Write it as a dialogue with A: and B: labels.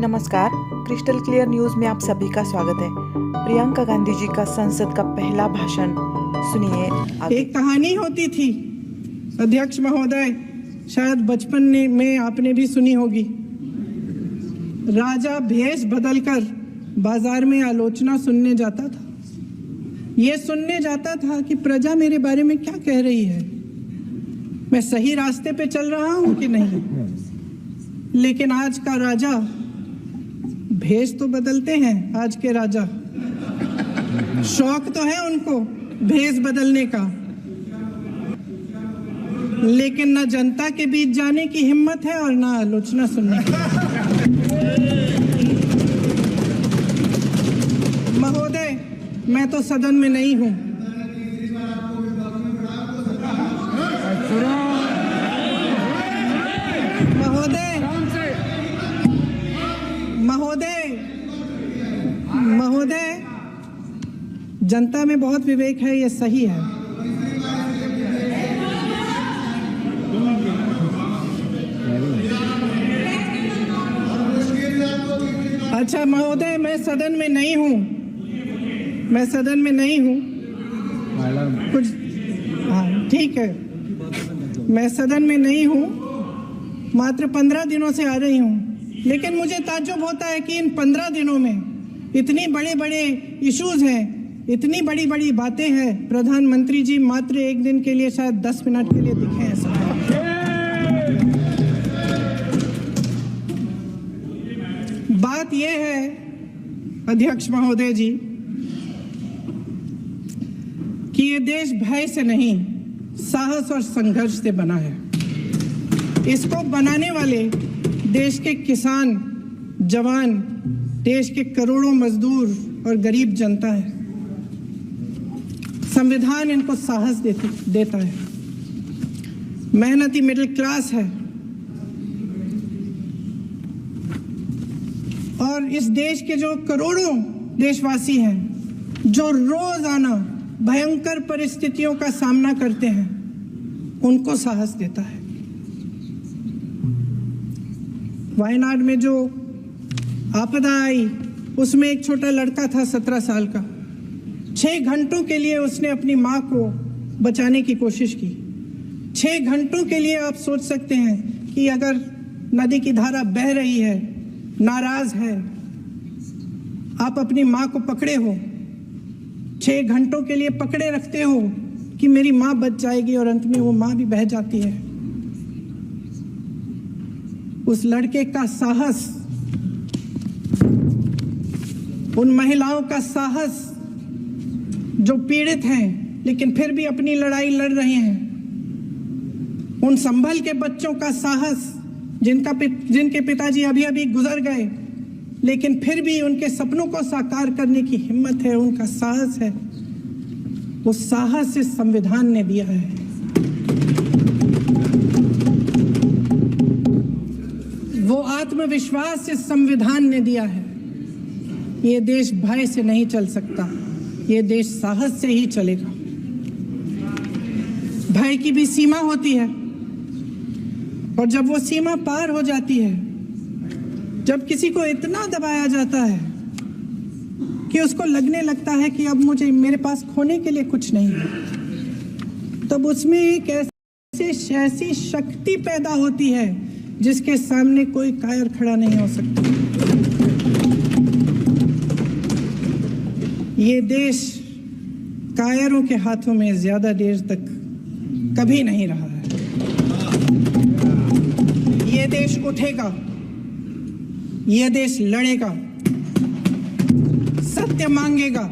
A: नमस्कार, crystal clear news में आप सभी का स्वागत है। प्रियंका गांधी जी का संसद का पहला भाषण सुनिए आगे।
B: एक कहानी होती थी अध्यक्ष महोदय, शायद बचपन में आपने भी सुनी होगी। राजा भेष बदलकर बाजार में आलोचना सुनने जाता था। ये सुनने जाता था कि प्रजा मेरे बारे में क्या कह रही है, मैं सही रास्ते पे चल रहा हूं कि नहीं। लेकिन आज का राजा, भेष तो बदलते हैं आज के राजा, शौक तो है उनको भेष बदलने का, लेकिन न जनता के बीच जाने की हिम्मत है और न आलोचना सुनने की। महोदय, मैं तो सदन में नहीं हूं। महोदय, जनता में बहुत विवेक है, ये सही है। अच्छा महोदय, मैं सदन में नहीं हूँ, कुछ हाँ ठीक है, मैं सदन में नहीं हूँ, मात्र 15 दिनों से आ रही हूँ। लेकिन मुझे ताज्जुब होता है कि इन 15 दिनों में इतनी बड़े इश्यूज हैं, इतनी बड़ी बातें हैं। प्रधानमंत्री जी मात्र एक दिन के लिए, शायद 10 मिनट के लिए दिखे हैं सब। बात यह है अध्यक्ष महोदय जी कि ये देश भय से नहीं, साहस और संघर्ष से बना है। इसको बनाने वाले देश के किसान, जवान, देश के करोड़ों मजदूर और गरीब जनता है। संविधान इनको साहस देता है। मेहनती मिडिल क्लास है और इस देश के जो करोड़ों देशवासी हैं, जो रोजाना भयंकर परिस्थितियों का सामना करते हैं, उनको साहस देता है। वायनाड में जो आपदा आई, उसमें एक छोटा लड़का था 17 साल का। 6 घंटों के लिए उसने अपनी माँ को बचाने की कोशिश की। 6 घंटों के लिए आप सोच सकते हैं कि अगर नदी की धारा बह रही है, नाराज है, आप अपनी माँ को पकड़े हो, 6 घंटों के लिए पकड़े रखते हो कि मेरी माँ बच जाएगी, और अंत में वो माँ भी बह जाती है। उस लड़के का साहस, उन महिलाओं का साहस जो पीड़ित हैं लेकिन फिर भी अपनी लड़ाई लड़ रहे हैं, उन संभल के बच्चों का साहस जिनके पिताजी अभी गुजर गए, लेकिन फिर भी उनके सपनों को साकार करने की हिम्मत है, उनका साहस है। वो साहस इस संविधान ने दिया है। वो आत्मविश्वास इस संविधान ने दिया है। ये देश भय से नहीं चल सकता, ये देश साहस से ही चलेगा। भय की भी सीमा होती है, और जब वो सीमा पार हो जाती है, जब किसी को इतना दबाया जाता है कि उसको लगने लगता है कि अब मेरे पास खोने के लिए कुछ नहीं है, तब उसमें एक ऐसी शक्ति पैदा होती है जिसके सामने कोई कायर खड़ा नहीं हो सकता। ये देश कायरों के हाथों में ज्यादा देर तक कभी नहीं रहा है। ये देश उठेगा, ये देश लड़ेगा, सत्य मांगेगा,